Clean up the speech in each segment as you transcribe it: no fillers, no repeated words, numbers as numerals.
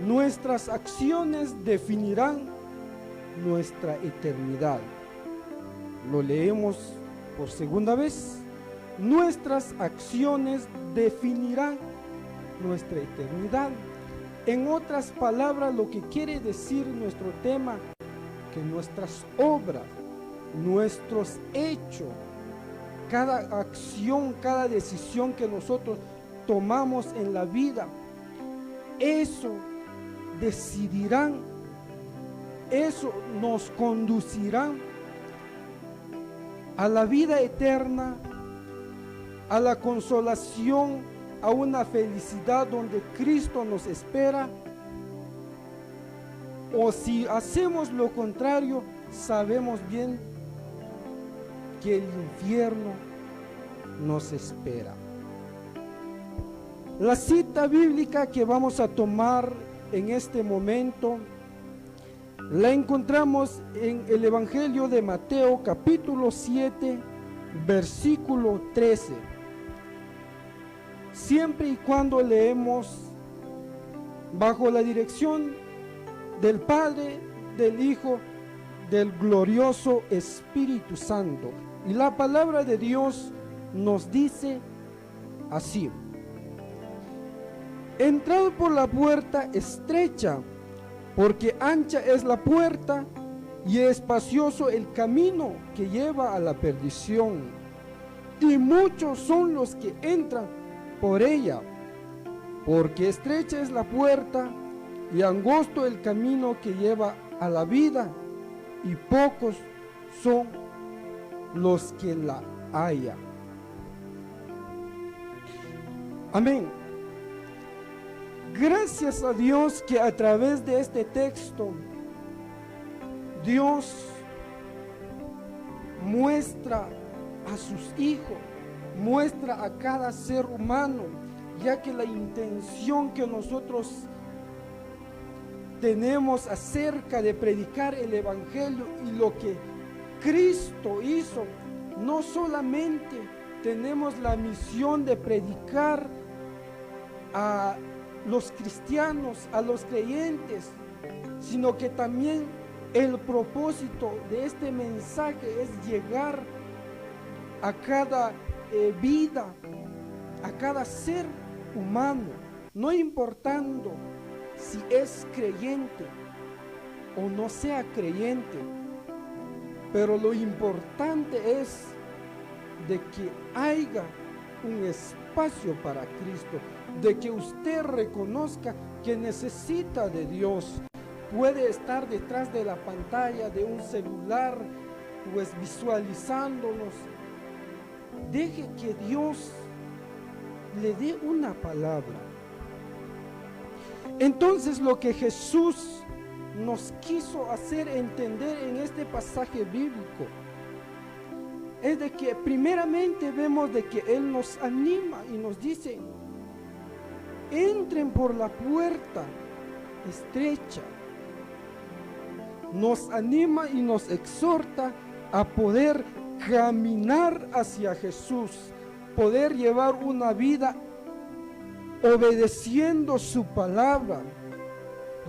Nuestras acciones definirán nuestra eternidad. Lo leemos por segunda vez. Nuestras acciones definirán nuestra eternidad. En otras palabras, lo que quiere decir nuestro tema, que nuestras obras, nuestros hechos, cada acción, cada decisión que nosotros tomamos en la vida, eso decidirán, eso nos conducirán a la vida eterna, a la consolación, a una felicidad donde Cristo nos espera. O si hacemos lo contrario, sabemos bien que el infierno nos espera. La cita bíblica que vamos a tomar en este momento la encontramos en el Evangelio de Mateo, capítulo 7, versículo 13. Siempre y cuando leemos bajo la dirección del Padre, del Hijo, del glorioso Espíritu Santo. Y la palabra de Dios nos dice así: entrad por la puerta estrecha, porque ancha es la puerta y espacioso el camino que lleva a la perdición, y muchos son los que entran por ella, porque estrecha es la puerta y angosto el camino que lleva a la vida, y pocos son los que la hallan. Amén. Gracias a Dios que a través de este texto Dios muestra a sus hijos, muestra a cada ser humano, ya que la intención que nosotros tenemos acerca de predicar el Evangelio y lo que Cristo hizo, no solamente tenemos la misión de predicar a los cristianos, a los creyentes, sino que también el propósito de este mensaje es llegar a cada vida, a cada ser humano, no importando si es creyente o no sea creyente, pero lo importante es de que haya un espacio para Cristo, de que usted reconozca que necesita de Dios. Puede estar detrás de la pantalla de un celular, pues visualizándonos. Deje que Dios le dé una palabra. Entonces, lo que Jesús nos quiso hacer entender en este pasaje bíblico es de que primeramente vemos de que Él nos anima y nos dice: entren por la puerta estrecha. Nos anima y nos exhorta a poder caminar hacia Jesús, poder llevar una vida obedeciendo su palabra,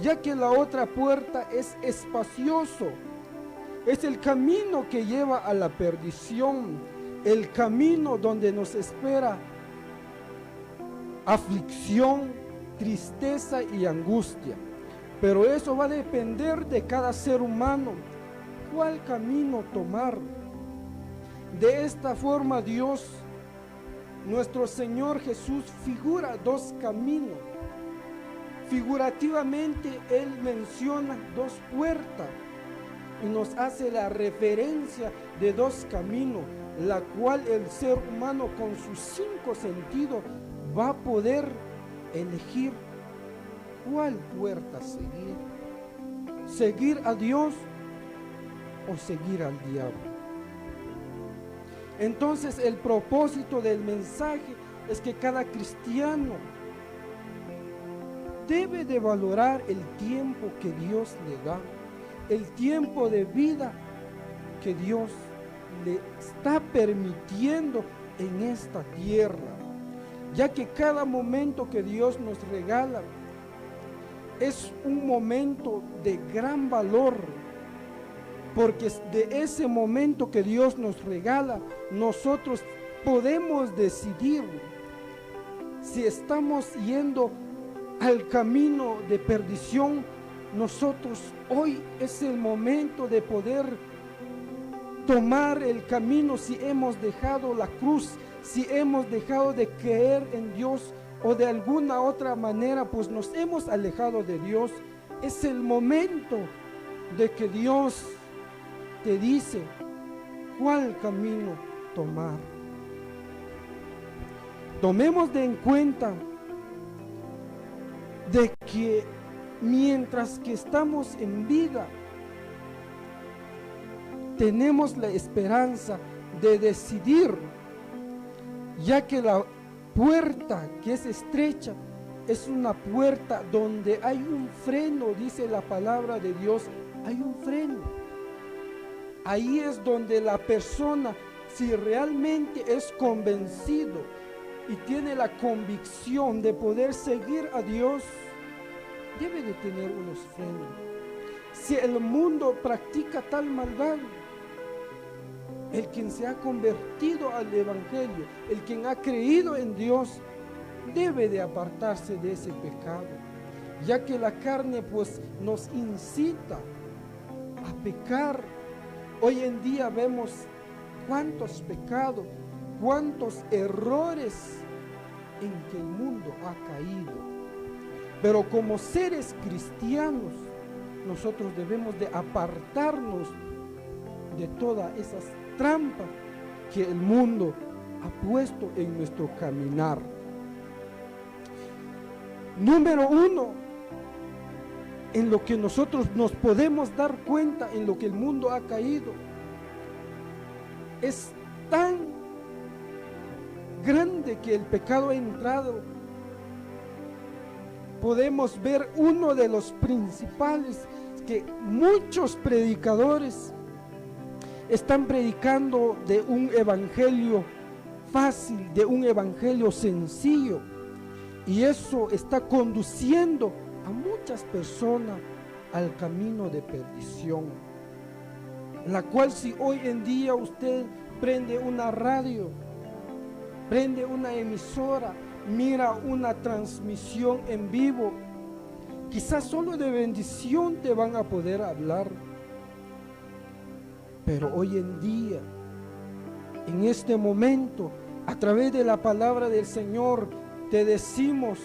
ya que la otra puerta es espacioso, es el camino que lleva a la perdición, el camino donde nos espera aflicción, tristeza y angustia. Pero eso va a depender de cada ser humano, cuál camino tomar. De esta forma Dios, nuestro Señor Jesús, figura dos caminos. Figurativamente Él menciona dos puertas y nos hace la referencia de dos caminos, la cual el ser humano con sus 5 sentidos va a poder elegir cuál puerta seguir. Seguir a Dios o seguir al diablo. Entonces el propósito del mensaje es que cada cristiano debe de valorar el tiempo que Dios le da, el tiempo de vida que Dios le está permitiendo en esta tierra, ya que cada momento que Dios nos regala es un momento de gran valor, porque de ese momento que Dios nos regala, nosotros podemos decidir si estamos yendo al camino de perdición. Nosotros hoy es el momento de poder tomar el camino, si hemos dejado la cruz, si hemos dejado de creer en Dios o de alguna otra manera pues nos hemos alejado de Dios. Es el momento de que Dios te dice cuál camino tomar. Tomemos en cuenta de que mientras que estamos en vida, tenemos la esperanza de decidir, ya que la puerta que es estrecha es una puerta donde hay un freno, dice la palabra de Dios, hay un freno. Ahí es donde la persona, si realmente es convencido y tiene la convicción de poder seguir a Dios, debe de tener unos frenos. Si el mundo practica tal maldad, el quien se ha convertido al Evangelio, el quien ha creído en Dios, debe de apartarse de ese pecado, ya que la carne pues nos incita a pecar. Hoy en día vemos cuántos pecados, cuántos errores en que el mundo ha caído. Pero como seres cristianos, nosotros debemos de apartarnos de todas esas trampas que el mundo ha puesto en nuestro caminar. Número uno, en lo que nosotros nos podemos dar cuenta en lo que el mundo ha caído, es tan grande que el pecado ha entrado. Podemos ver uno de los principales, que muchos predicadores están predicando de un evangelio fácil, de un evangelio sencillo, y eso está conduciendo a muchas personas al camino de perdición, la cual si hoy en día usted prende una radio, prende una emisora, mira una transmisión en vivo, quizás solo de bendición te van a poder hablar. Pero hoy en día, en este momento, a través de la palabra del Señor, te decimos,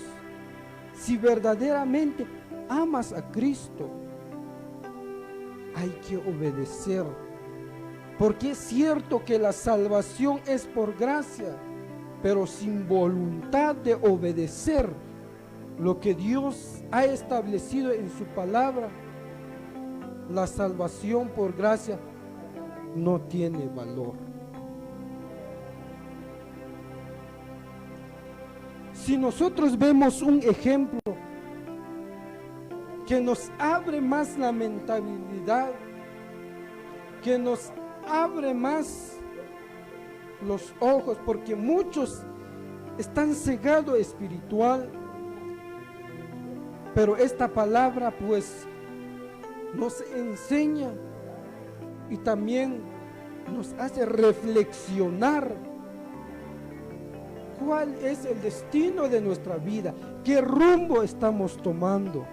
si verdaderamente amas a Cristo, hay que obedecer. Porque es cierto que la salvación es por gracia, pero sin voluntad de obedecer lo que Dios ha establecido en su palabra, la salvación por gracia no tiene valor. Si nosotros vemos un ejemplo que nos abre más la mentalidad, que nos abre más los ojos, porque muchos están cegados espiritual, pero esta palabra pues nos enseña y también nos hace reflexionar cuál es el destino de nuestra vida, qué rumbo estamos tomando.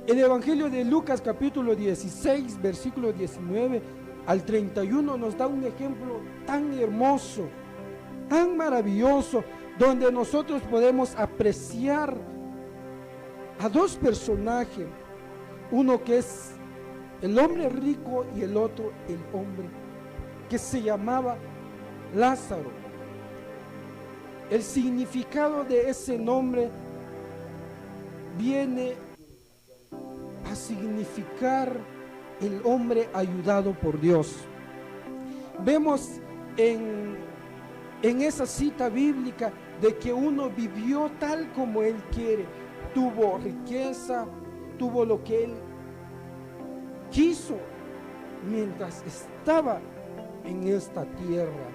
El Evangelio de Lucas capítulo 16, versículo 19 al 31 nos da un ejemplo tan hermoso, tan maravilloso, donde nosotros podemos apreciar a dos personajes, uno que es el hombre rico y el otro el hombre que se llamaba Lázaro. El significado de ese nombre viene a significar el hombre ayudado por Dios. Vemos en esa cita bíblica de que uno vivió tal como él quiere, tuvo riqueza, tuvo lo que él quiso mientras estaba en esta tierra,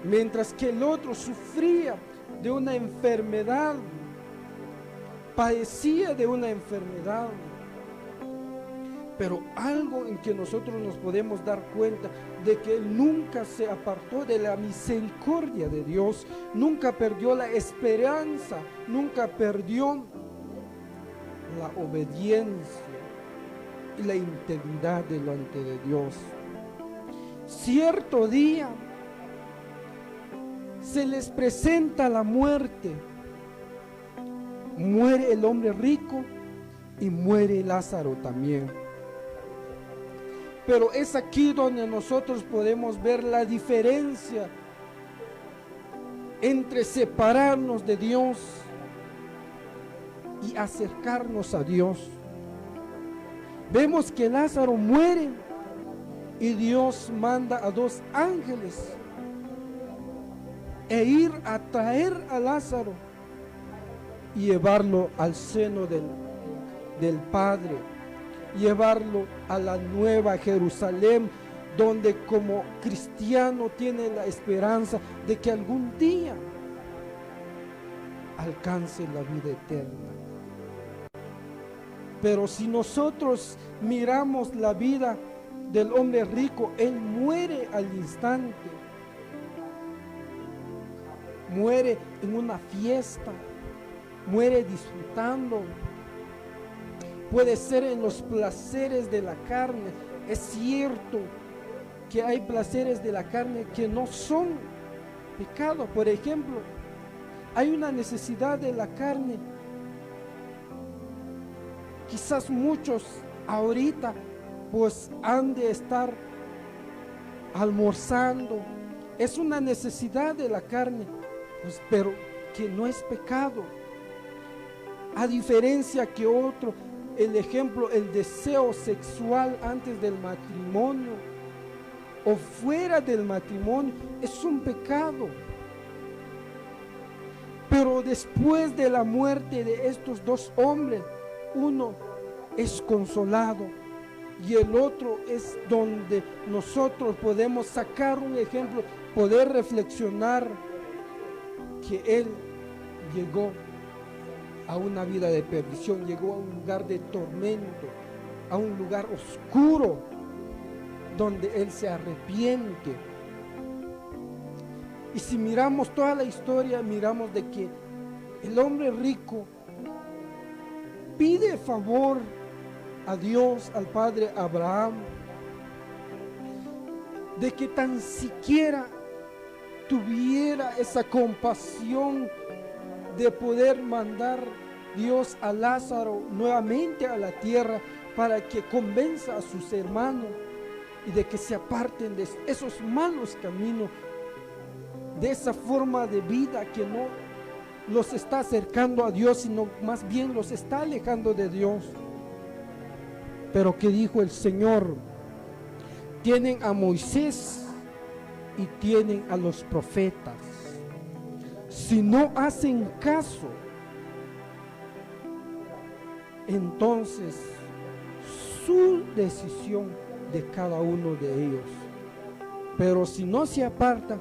mientras que el otro sufría de una enfermedad padecía de una enfermedad. Pero algo en que nosotros nos podemos dar cuenta de que él nunca se apartó de la misericordia de Dios, nunca perdió la esperanza, nunca perdió la obediencia y la integridad delante de Dios. Cierto día se les presenta la muerte. Muere el hombre rico y muere Lázaro también. Pero es aquí donde nosotros podemos ver la diferencia entre separarnos de Dios y acercarnos a Dios. Vemos que Lázaro muere y Dios manda a 2 ángeles e ir a traer a Lázaro y llevarlo al seno del Padre, llevarlo a la nueva Jerusalén, donde como cristiano tiene la esperanza de que algún día alcance la vida eterna. Pero si nosotros miramos la vida del hombre rico, él muere al instante, muere en una fiesta, muere disfrutando. Puede ser en los placeres de la carne. Es cierto que hay placeres de la carne que no son pecado. Por ejemplo, hay una necesidad de la carne. Quizás muchos ahorita pues han de estar almorzando. Es una necesidad de la carne, pues, pero que no es pecado. A diferencia que otro, el ejemplo, el deseo sexual antes del matrimonio o fuera del matrimonio es un pecado. Pero después de la muerte de estos 2 hombres, uno es consolado y el otro es donde nosotros podemos sacar un ejemplo, poder reflexionar que él llegó a una vida de perdición, llegó a un lugar de tormento, a un lugar oscuro, donde él se arrepiente. Y si miramos toda la historia, miramos de que el hombre rico pide favor a Dios, al padre Abraham, de que tan siquiera tuviera esa compasión de poder mandar Dios a Lázaro nuevamente a la tierra para que convenza a sus hermanos y de que se aparten de esos malos caminos, de esa forma de vida que no los está acercando a Dios, sino más bien los está alejando de Dios. Pero ¿qué dijo el Señor? Tienen a Moisés y tienen a los profetas. Si no hacen caso, entonces su decisión de cada uno de ellos. Pero si no se apartan,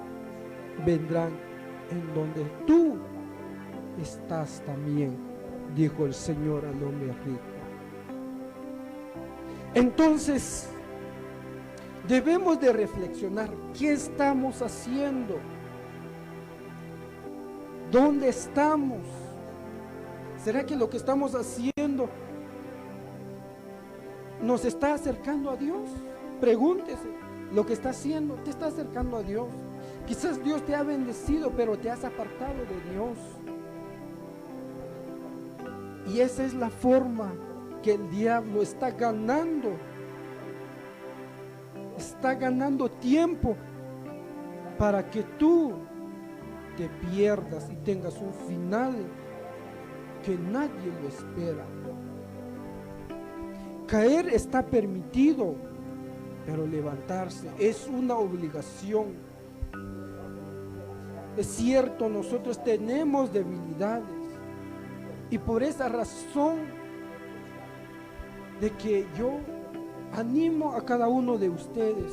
vendrán en donde tú estás también, dijo el Señor al hombre rico. Entonces, debemos de reflexionar, ¿qué estamos haciendo? ¿Dónde estamos? ¿Será que lo que estamos haciendo nos está acercando a Dios? Pregúntese, ¿lo que está haciendo te está acercando a Dios? Quizás Dios te ha bendecido, pero te has apartado de Dios. Y esa es la forma que el diablo está ganando tiempo para que tú te pierdas y tengas un final que nadie lo espera. Caer está permitido, pero levantarse es una obligación. Es cierto, nosotros tenemos debilidades y por esa razón de que yo animo a cada uno de ustedes.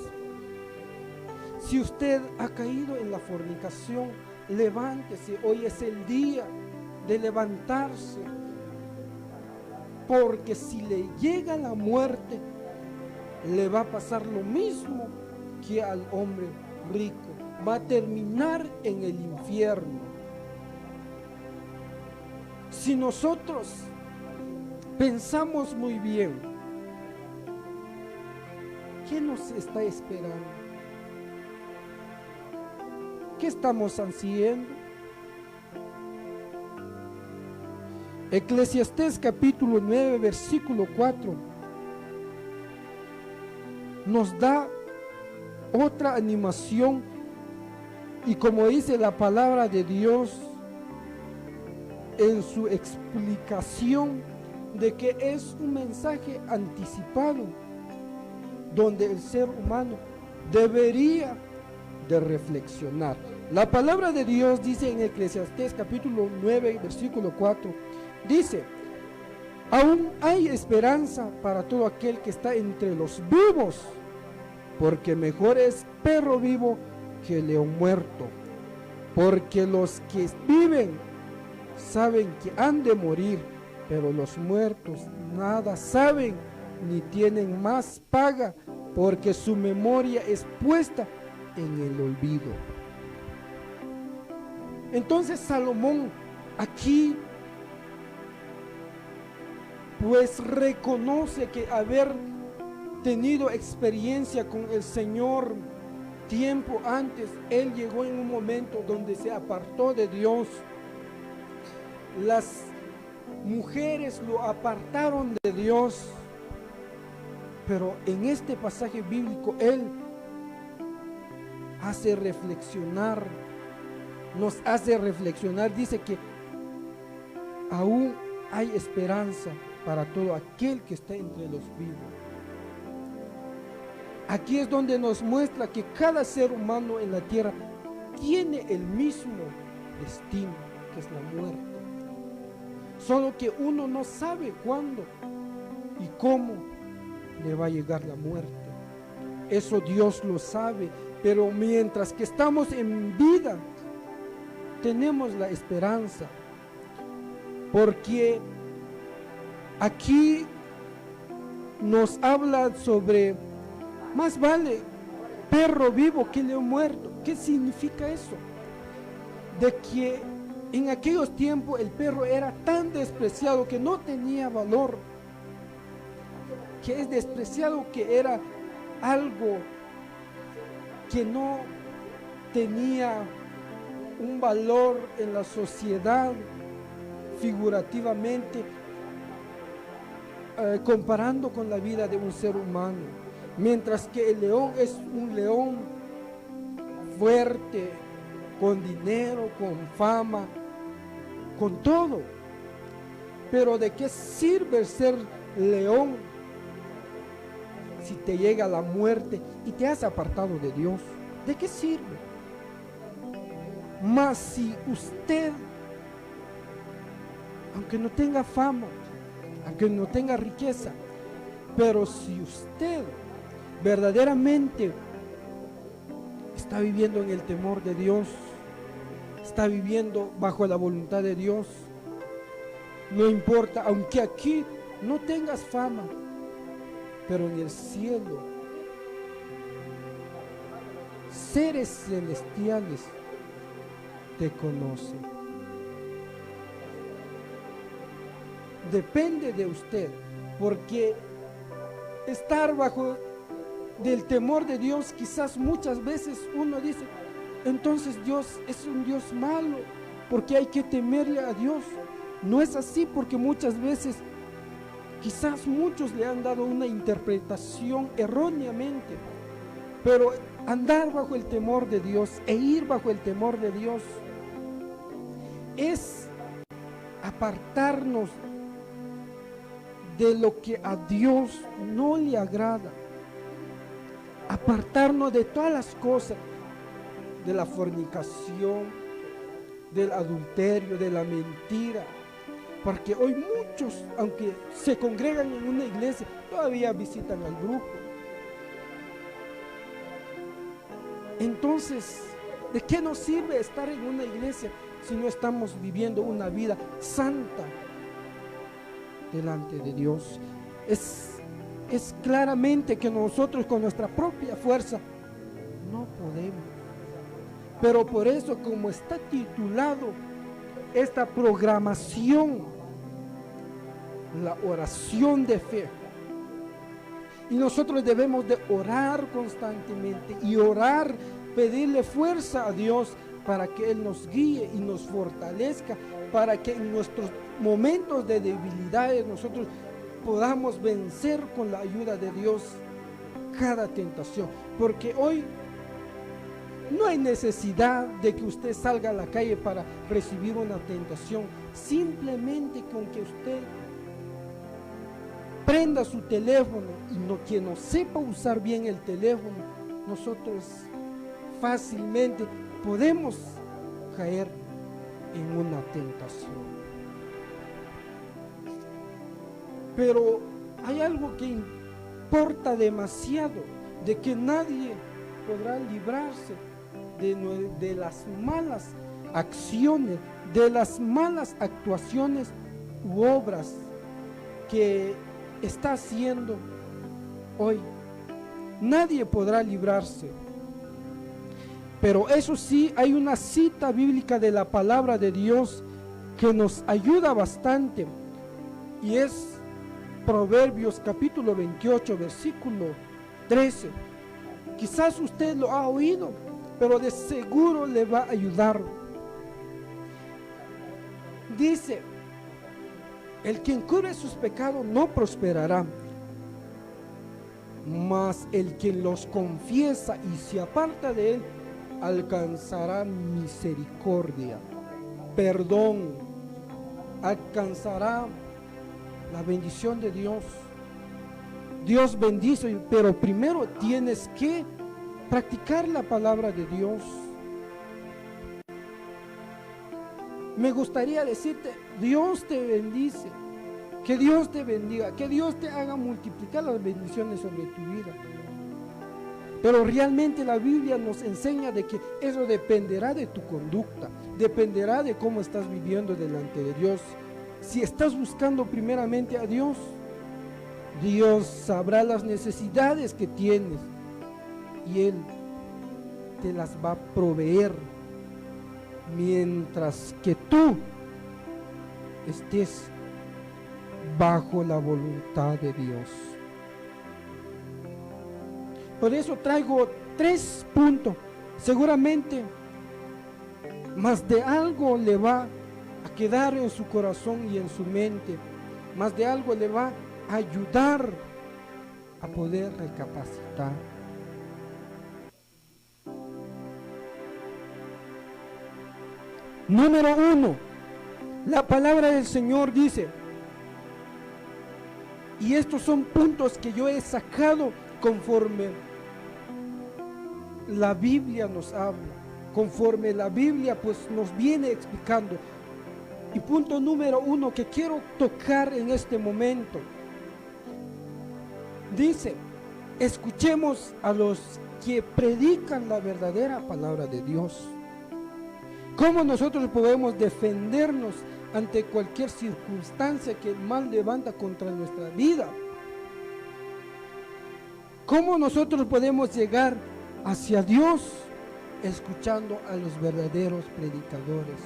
Si usted ha caído en la fornicación, levántese. Hoy es el día de levantarse. porque si le llega la muerte, le va a pasar lo mismo que al hombre rico, va a terminar en el infierno. Si nosotros pensamos muy bien, ¿qué nos está esperando? ¿Qué estamos haciendo? Eclesiastés capítulo 9, versículo 4 nos da otra animación, y como dice la palabra de Dios en su explicación, de que es un mensaje anticipado donde el ser humano debería de reflexionar. La palabra de Dios dice en Eclesiastés capítulo 9 versículo 4, dice: aún hay esperanza para todo aquel que está entre los vivos, porque mejor es perro vivo que león muerto, porque los que viven saben que han de morir, pero los muertos nada saben ni tienen más paga, porque su memoria es puesta en el olvido. Entonces Salomón aquí pues reconoce que haber tenido experiencia con el Señor tiempo antes, él llegó en un momento donde se apartó de Dios. Las mujeres lo apartaron de Dios, pero en este pasaje bíblico él hace reflexionar, nos hace reflexionar. Dice que aún hay esperanza para todo aquel que está entre los vivos. Aquí es donde nos muestra que cada ser humano en la tierra tiene el mismo destino, que es la muerte. Solo que uno no sabe cuándo y cómo le va a llegar la muerte. Eso Dios lo sabe, pero mientras que estamos en vida, tenemos la esperanza, porque aquí nos habla sobre más vale perro vivo que león muerto. ¿Qué significa eso? De que en aquellos tiempos el perro era tan despreciado que no tenía valor, que es despreciado, que era algo que no tenía un valor en la sociedad, figurativamente, comparando con la vida de un ser humano. Mientras que el león es un león fuerte, con dinero, con fama, con todo. Pero ¿de qué sirve ser león si te llega la muerte y te has apartado de Dios? ¿De qué sirve? Mas si usted, aunque no tenga fama, aunque no tenga riqueza, pero si usted verdaderamente está viviendo en el temor de Dios, está viviendo bajo la voluntad de Dios, no importa, aunque aquí no tengas fama, pero en el cielo seres celestiales te conocen. Depende de usted, porque estar bajo del temor de Dios, quizás muchas veces uno dice, entonces Dios es un Dios malo, porque hay que temerle a Dios. No es así, porque muchas veces, quizás muchos le han dado una interpretación erróneamente, pero andar bajo el temor de Dios e ir bajo el temor de Dios es apartarnos de lo que a Dios no le agrada, apartarnos de todas las cosas, de la fornicación, del adulterio, de la mentira, porque hoy muchos, aunque se congregan en una iglesia, todavía visitan al grupo. Entonces, ¿de qué nos sirve estar en una iglesia si no estamos viviendo una vida santa? delante de Dios. Es claramente que nosotros con nuestra propia fuerza no podemos. Pero por eso, como está titulado esta programación, la oración de fe, y nosotros debemos de orar constantemente y orar, pedirle fuerza a Dios para que Él nos guíe y nos fortalezca, para que en nuestros momentos de debilidades nosotros podamos vencer con la ayuda de Dios cada tentación. Porque hoy no hay necesidad de que usted salga a la calle para recibir una tentación. Simplemente con que usted prenda su teléfono y quien no sepa usar bien el teléfono, nosotros fácilmente podemos caer en una tentación. Pero hay algo que importa demasiado, de que nadie podrá librarse de las malas acciones, de las malas actuaciones u obras que está haciendo hoy. Nadie podrá librarse. Pero eso sí, hay una cita bíblica de la palabra de Dios que nos ayuda bastante, y es Proverbios capítulo 28, versículo 13. Quizás usted lo ha oído, pero de seguro le va a ayudar. Dice: el que encubre sus pecados no prosperará, mas el que los confiesa y se aparta de él alcanzará misericordia, perdón, alcanzará la bendición de Dios. Dios bendice, pero primero tienes que practicar la palabra de Dios. Me gustaría decirte: Dios te bendice, que Dios te bendiga, que Dios te haga multiplicar las bendiciones sobre tu vida. Pero realmente la Biblia nos enseña de que eso dependerá de tu conducta, dependerá de cómo estás viviendo delante de Dios. Si estás buscando primeramente a Dios, Dios sabrá las necesidades que tienes y Él te las va a proveer, mientras que tú estés bajo la voluntad de Dios. Por eso traigo 3 puntos. Seguramente más de algo le va a quedar en su corazón y en su mente. Más de algo le va a ayudar a poder recapacitar. Número 1, la palabra del Señor dice, y estos son puntos que yo he sacado conforme la Biblia nos habla, conforme la Biblia pues nos viene explicando. Y punto número 1 que quiero tocar en este momento, dice: escuchemos a los que predican la verdadera palabra de Dios. ¿Cómo nosotros podemos defendernos ante cualquier circunstancia que el mal levanta contra nuestra vida? ¿Cómo nosotros podemos llegar hacia Dios? Escuchando a los verdaderos predicadores,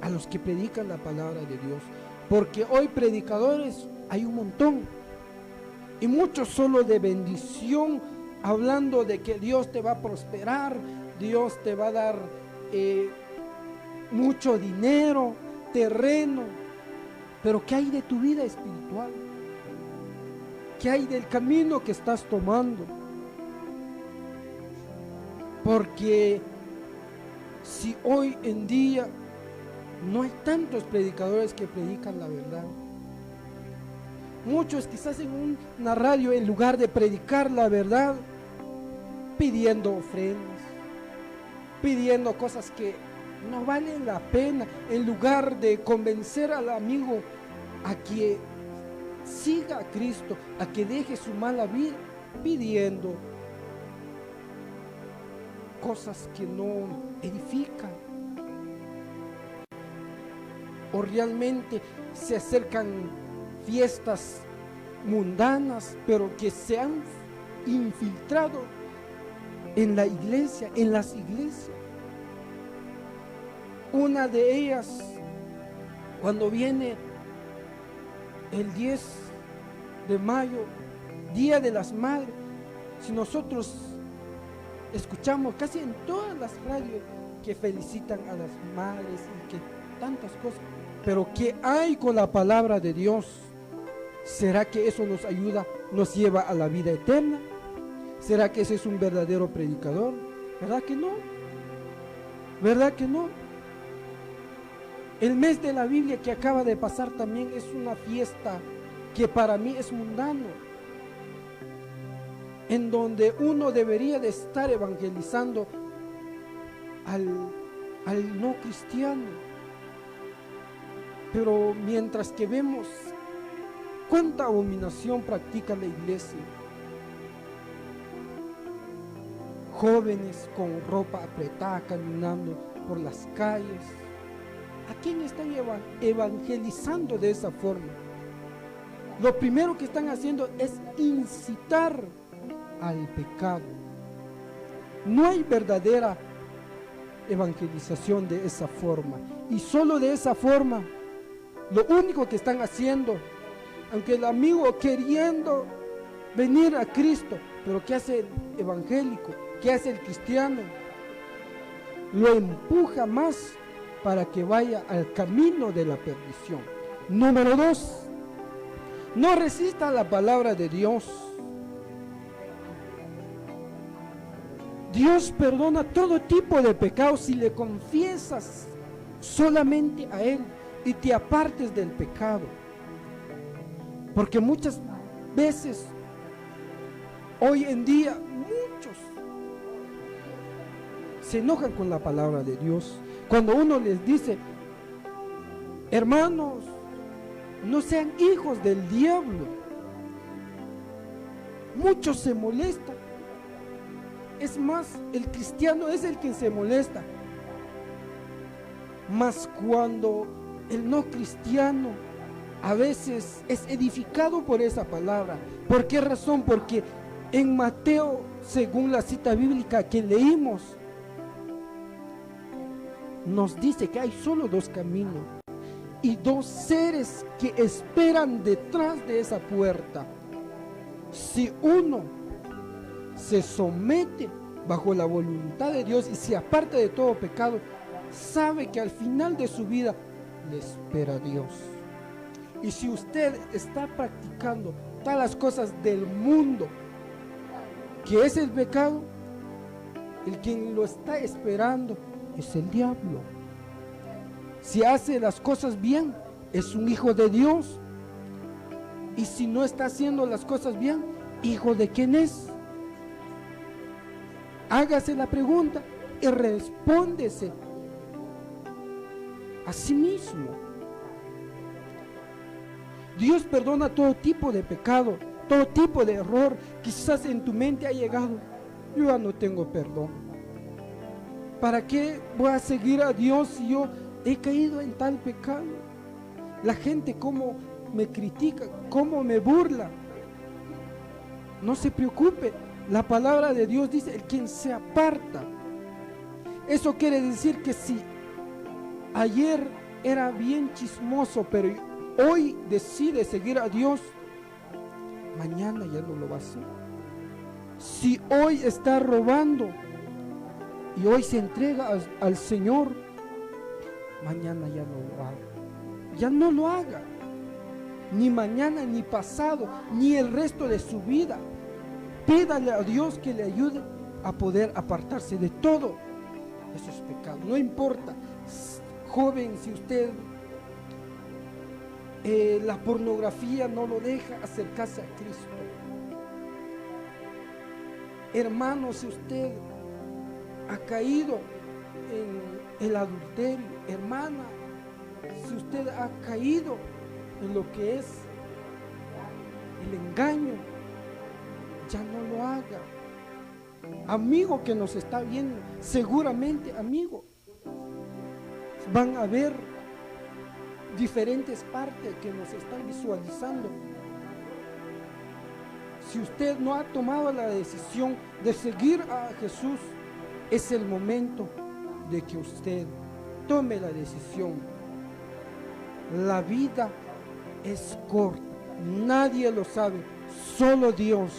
a los que predican la palabra de Dios. Porque hoy predicadores hay un montón, y muchos solo de bendición, hablando de que Dios te va a prosperar, Dios te va a dar mucho dinero, terreno. Pero ¿qué hay de tu vida espiritual? ¿Qué hay del camino que estás tomando? Porque si hoy en día no hay tantos predicadores que predican la verdad, muchos quizás en una radio, en lugar de predicar la verdad, pidiendo ofrendas, pidiendo cosas que no valen la pena, en lugar de convencer al amigo a que siga a Cristo, a que deje su mala vida, pidiendo cosas que no edifican. O realmente se acercan fiestas mundanas, pero que se han infiltrado en la iglesia, en las iglesias. Una de ellas, cuando viene el 10 de mayo, Día de las Madres, si nosotros escuchamos casi en todas las radios que felicitan a las madres y que tantas cosas, pero ¿qué hay con la palabra de Dios? ¿Será que eso nos ayuda, nos lleva a la vida eterna? ¿Será que ese es un verdadero predicador? ¿Verdad que no? ¿Verdad que no? El mes de la Biblia que acaba de pasar también es una fiesta que para mí es mundano, en donde uno debería de estar evangelizando al no cristiano. Pero mientras que vemos cuánta abominación practica la iglesia, jóvenes con ropa apretada caminando por las calles, ¿a quién están evangelizando de esa forma? Lo primero que están haciendo es incitar al pecado. No hay verdadera evangelización de esa forma, y solo de esa forma lo único que están haciendo, aunque el amigo queriendo venir a Cristo, pero ¿qué hace el evangélico? ¿Qué hace el cristiano? Lo empuja más para que vaya al camino de la perdición. Número 2, no resista la palabra de Dios. Dios perdona todo tipo de pecados si le confiesas solamente a Él y te apartes del pecado. Porque muchas veces, hoy en día, muchos se enojan con la palabra de Dios. Cuando uno les dice, hermanos, no sean hijos del diablo, muchos se molestan. Es más, el cristiano es el que se molesta. Mas cuando el no cristiano a veces es edificado por esa palabra. ¿Por qué razón? Porque en Mateo, según la cita bíblica que leímos, nos dice que hay solo 2 caminos y 2 seres que esperan detrás de esa puerta. Si uno se somete bajo la voluntad de Dios y se aparta de todo pecado, sabe que al final de su vida le espera Dios. Y si usted está practicando todas las cosas del mundo, que es el pecado, el quien lo está esperando es el diablo. Si hace las cosas bien, es un hijo de Dios. Y si no está haciendo las cosas bien, ¿hijo de quién es? Hágase la pregunta y respóndese a sí mismo. Dios perdona todo tipo de pecado, todo tipo de error. Quizás en tu mente ha llegado, yo ya no tengo perdón. ¿Para qué voy a seguir a Dios si yo he caído en tal pecado? La gente cómo me critica, cómo me burla. No se preocupe, la palabra de Dios dice, el quien se aparta. Eso quiere decir que si ayer era bien chismoso, pero hoy decide seguir a Dios, mañana ya no lo va a hacer. Si hoy está robando y hoy se entrega al Señor, mañana ya no lo haga. Ya no lo haga. Ni mañana, ni pasado, ni el resto de su vida. Pídale a Dios que le ayude a poder apartarse de todo esos pecados. No importa, joven, si usted la pornografía no lo deja acercarse a Cristo. Hermano, si usted ha caído en el adulterio, hermana, si usted ha caído en lo que es el engaño, ya no lo haga. Amigo que nos está viendo, seguramente, amigo, van a ver diferentes partes que nos están visualizando. Si usted no ha tomado la decisión de seguir a Jesús, es el momento de que usted tome la decisión. La vida es corta, nadie lo sabe, solo Dios.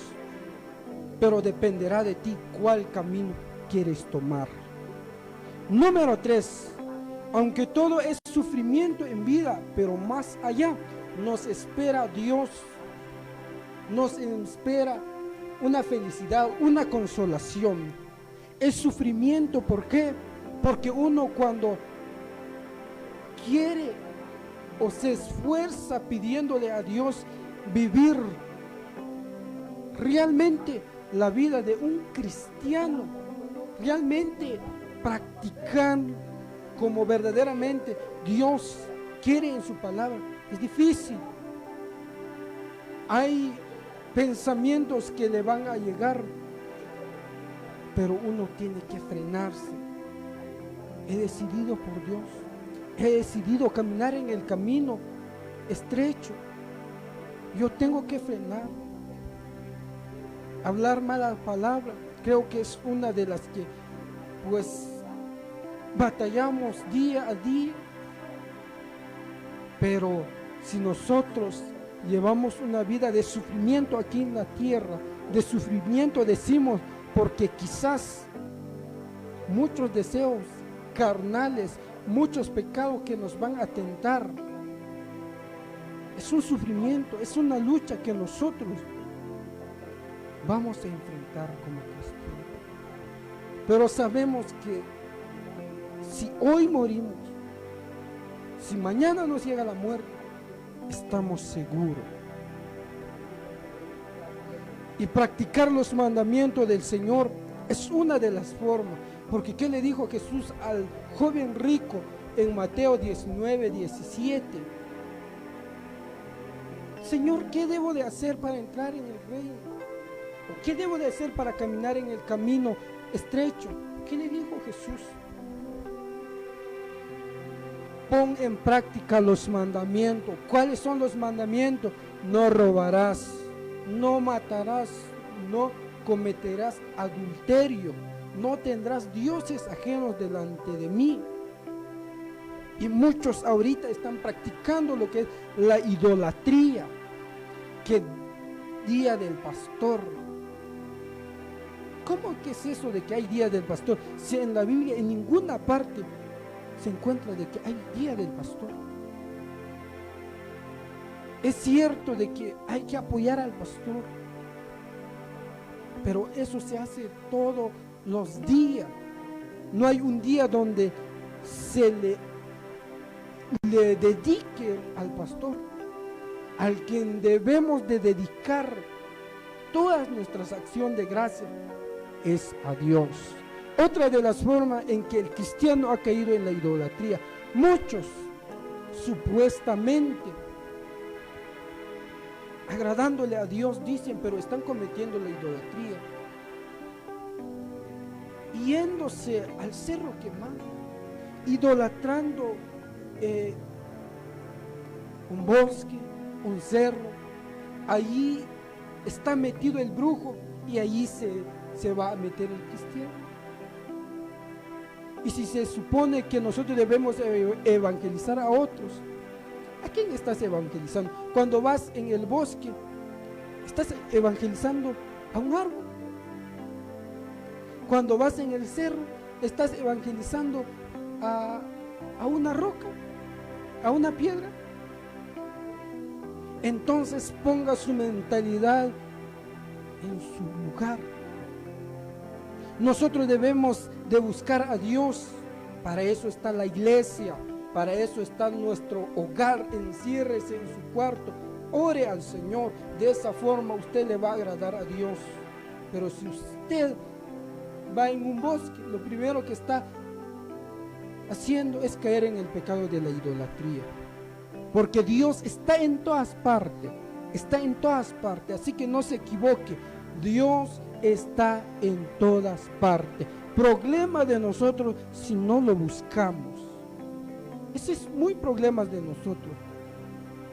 Pero dependerá de ti cuál camino quieres tomar. Número 3. Aunque todo es sufrimiento en vida, pero más allá nos espera Dios. Nos espera una felicidad, una consolación. Es sufrimiento, ¿por qué? Porque uno cuando quiere o se esfuerza pidiéndole a Dios vivir realmente la vida de un cristiano, realmente practicar como verdaderamente Dios quiere en su palabra, es difícil. Hay pensamientos que le van a llegar, pero uno tiene que frenarse. He decidido por Dios, he decidido caminar en el camino estrecho. Yo tengo que frenar. Hablar mala palabra, creo que es una de las que pues batallamos día a día. Pero si nosotros llevamos una vida de sufrimiento aquí en la tierra, de sufrimiento decimos porque quizás muchos deseos carnales, muchos pecados que nos van a tentar, es un sufrimiento, es una lucha que nosotros vamos a enfrentar como cristianos. Pero sabemos que si hoy morimos, si mañana nos llega la muerte, estamos seguros. Y practicar los mandamientos del Señor es una de las formas. Porque ¿qué le dijo Jesús al joven rico en Mateo 19:17? Señor, ¿qué debo de hacer para entrar en el reino? ¿O qué debo de hacer para caminar en el camino estrecho? ¿Qué le dijo Jesús? Pon en práctica los mandamientos. ¿Cuáles son los mandamientos? No robarás, no matarás, no cometerás adulterio, no tendrás dioses ajenos delante de mí. Y muchos ahorita están practicando lo que es la idolatría. Que día del pastor. ¿Cómo que es eso de que hay día del pastor? Si en la Biblia en ninguna parte se encuentra de que hay día del pastor. Es cierto de que hay que apoyar al pastor, pero eso se hace todos los días. No hay un día donde se le dedique al pastor, al quien debemos de dedicar todas nuestras acciones de gracia es a Dios. Otra de las formas en que el cristiano ha caído en la idolatría, muchos supuestamente agradándole a Dios dicen, pero están cometiendo la idolatría, yéndose al cerro quemado, idolatrando un bosque, un cerro. Allí está metido el brujo y allí se va a meter el cristiano. Y si se supone que nosotros debemos evangelizar a otros, ¿a quién estás evangelizando? Cuando vas en el bosque, estás evangelizando a un árbol. Cuando vas en el cerro, estás evangelizando a una roca, a una piedra. Entonces ponga su mentalidad en su lugar. Nosotros debemos de buscar a Dios. Para eso está la iglesia, para eso está nuestro hogar. Enciérrese en su cuarto, ore al Señor. De esa forma usted le va a agradar a Dios. Pero si usted va en un bosque, lo primero que está haciendo es caer en el pecado de la idolatría. Porque Dios está en todas partes, está en todas partes. Así que no se equivoque, Dios está en todas partes. Problema de nosotros si no lo buscamos. Ese es muy problema de nosotros.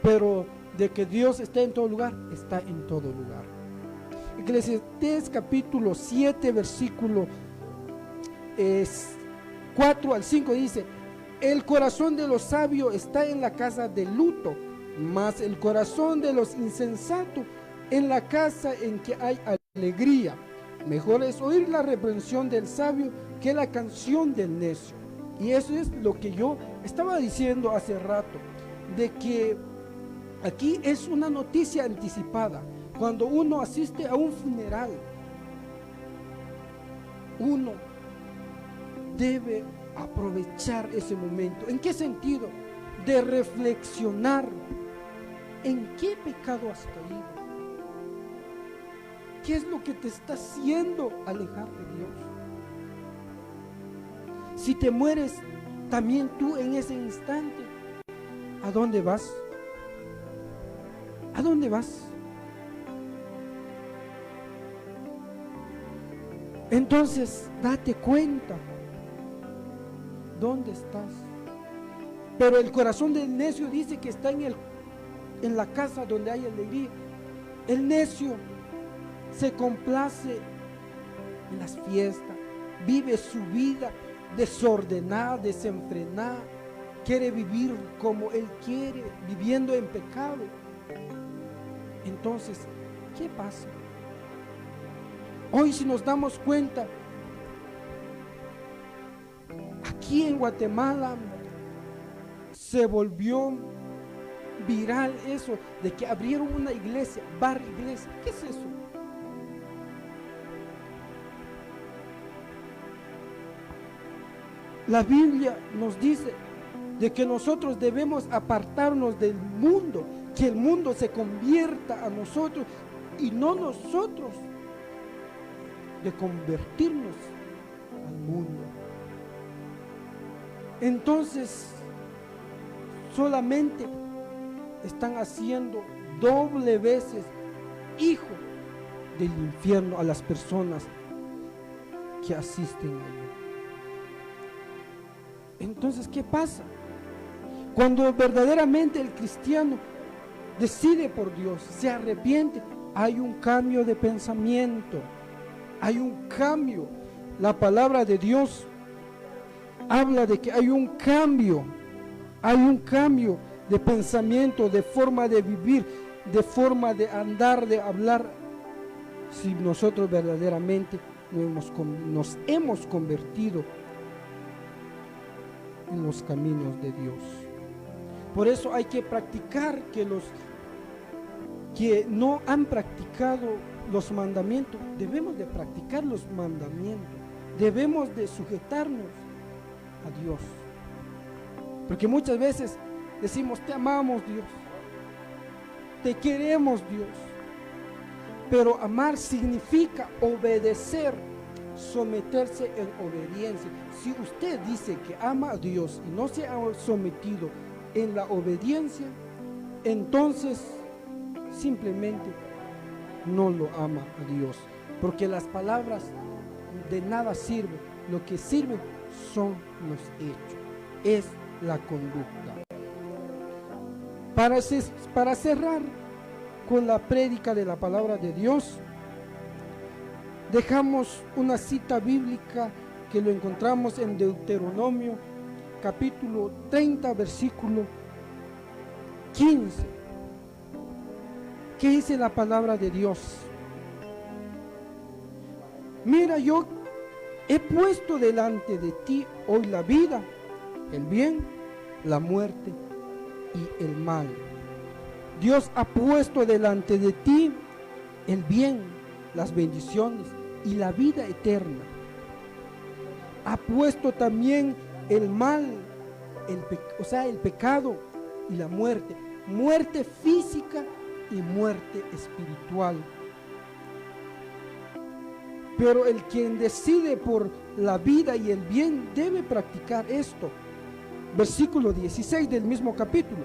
Pero de que Dios está en todo lugar, está en todo lugar. Eclesiastés capítulo 7, versículo 4 al 5 dice: el corazón de los sabios está en la casa de luto, mas el corazón de los insensatos en la casa en que hay alegría. Mejor es oír la reprensión del sabio que la canción del necio. Y eso es lo que yo estaba diciendo hace rato, de que aquí es una noticia anticipada. Cuando uno asiste a un funeral, uno debe aprovechar ese momento. ¿En qué sentido? De reflexionar en qué pecado has caído. ¿Qué es lo que te está haciendo alejar de Dios? Si te mueres también tú en ese instante, ¿a dónde vas? ¿A dónde vas? Entonces, date cuenta dónde estás. Pero el corazón del necio dice que está en la casa donde hay alegría. El necio se complace en las fiestas, vive su vida desordenada, desenfrenada, quiere vivir como él quiere, viviendo en pecado. Entonces, ¿qué pasa? Hoy, si nos damos cuenta, aquí en Guatemala se volvió viral eso de que abrieron una iglesia, bar iglesia. ¿Qué es eso? La Biblia nos dice de que nosotros debemos apartarnos del mundo, que el mundo se convierta a nosotros y no nosotros de convertirnos al mundo. Entonces, solamente están haciendo doble veces hijo del infierno a las personas que asisten a él. Entonces, ¿qué pasa? Cuando verdaderamente el cristiano decide por Dios, se arrepiente, hay un cambio de pensamiento, hay un cambio. La palabra de Dios habla de que hay un cambio de pensamiento, de forma de vivir, de forma de andar, de hablar, si nosotros verdaderamente nos hemos convertido en los caminos de Dios. Por eso hay que practicar, que los que no han practicado los mandamientos, debemos de practicar los mandamientos, debemos de sujetarnos a Dios, porque muchas veces decimos: te amamos, Dios, te queremos, Dios, pero amar significa obedecer, someterse en obediencia. Si usted dice que ama a Dios y no se ha sometido en la obediencia, entonces simplemente no lo ama a Dios, porque las palabras de nada sirven. Lo que sirven son los hechos, es la conducta. Para cerrar con la prédica de la palabra de Dios, dejamos una cita bíblica que lo encontramos en Deuteronomio capítulo 30, versículo 15. ¿Qué dice la palabra de Dios? Mira, yo he puesto delante de ti hoy la vida, el bien, la muerte y el mal. Dios ha puesto delante de ti el bien, las bendiciones y la vida eterna. Ha puesto también el mal, el pecado y la muerte, muerte física y muerte espiritual. Pero el quien decide por la vida y el bien debe practicar esto. Versículo 16 del mismo capítulo.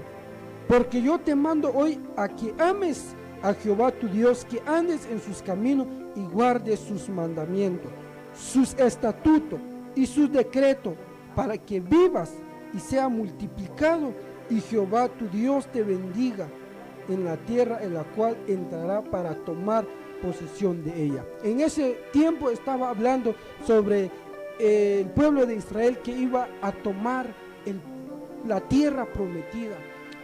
Porque yo te mando hoy a que ames a Jehová tu Dios, que andes en sus caminos y guardes sus mandamientos, sus estatutos y sus decretos, para que vivas y sea multiplicado, y Jehová tu Dios te bendiga en la tierra en la cual entrará para tomar posesión de ella. En ese tiempo estaba hablando sobre el pueblo de Israel que iba a tomar la tierra prometida.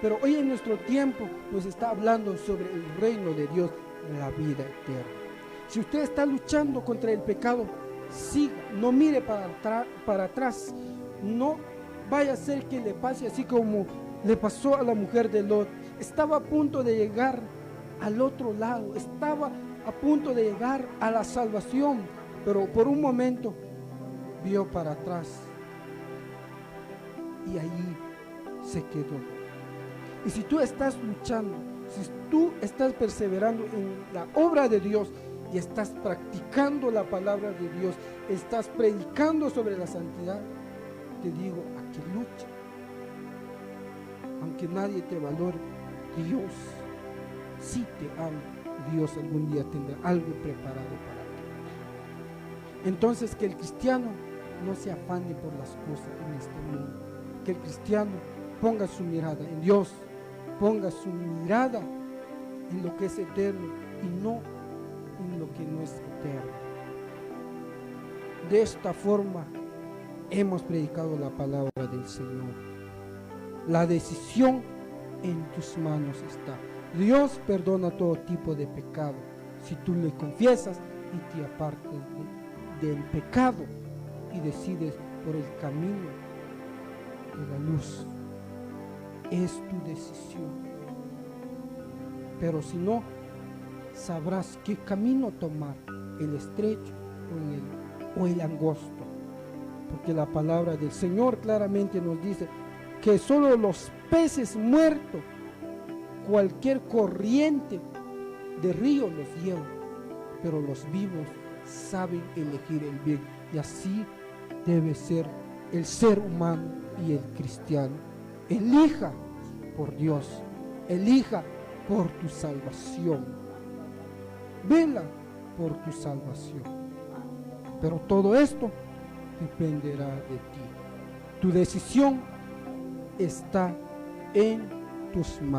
Pero hoy en nuestro tiempo nos está hablando sobre el reino de Dios, la vida eterna. Si usted está luchando contra el pecado, siga, no mire para atrás, no vaya a ser que le pase así como le pasó a la mujer de Lot. Estaba a punto de llegar al otro lado, estaba a punto de llegar a la salvación, pero por un momento vio para atrás y allí se quedó. Y si tú estás luchando, si tú estás perseverando en la obra de Dios y estás practicando la palabra de Dios, estás predicando sobre la santidad, te digo, a que lucha. Aunque nadie te valore, Dios sí te ama. Dios algún día tendrá algo preparado para ti. Entonces, que el cristiano no se afane por las cosas en este mundo. Que el cristiano ponga su mirada en Dios, ponga su mirada en lo que es eterno y no en lo que no es eterno. De esta forma hemos predicado la palabra del Señor. La decisión en tus manos está. Dios perdona todo tipo de pecado si tú le confiesas y te apartas del pecado y decides por el camino de la luz. Es tu decisión. Pero si no, sabrás qué camino tomar, el estrecho o el angosto. Porque la palabra del Señor claramente nos dice que solo los peces muertos, cualquier corriente de río los lleva, pero los vivos saben elegir el bien. Y así debe ser el ser humano y el cristiano. Elija por Dios, elija por tu salvación, vela por tu salvación. Pero todo esto dependerá de ti. Tu decisión está en tus manos.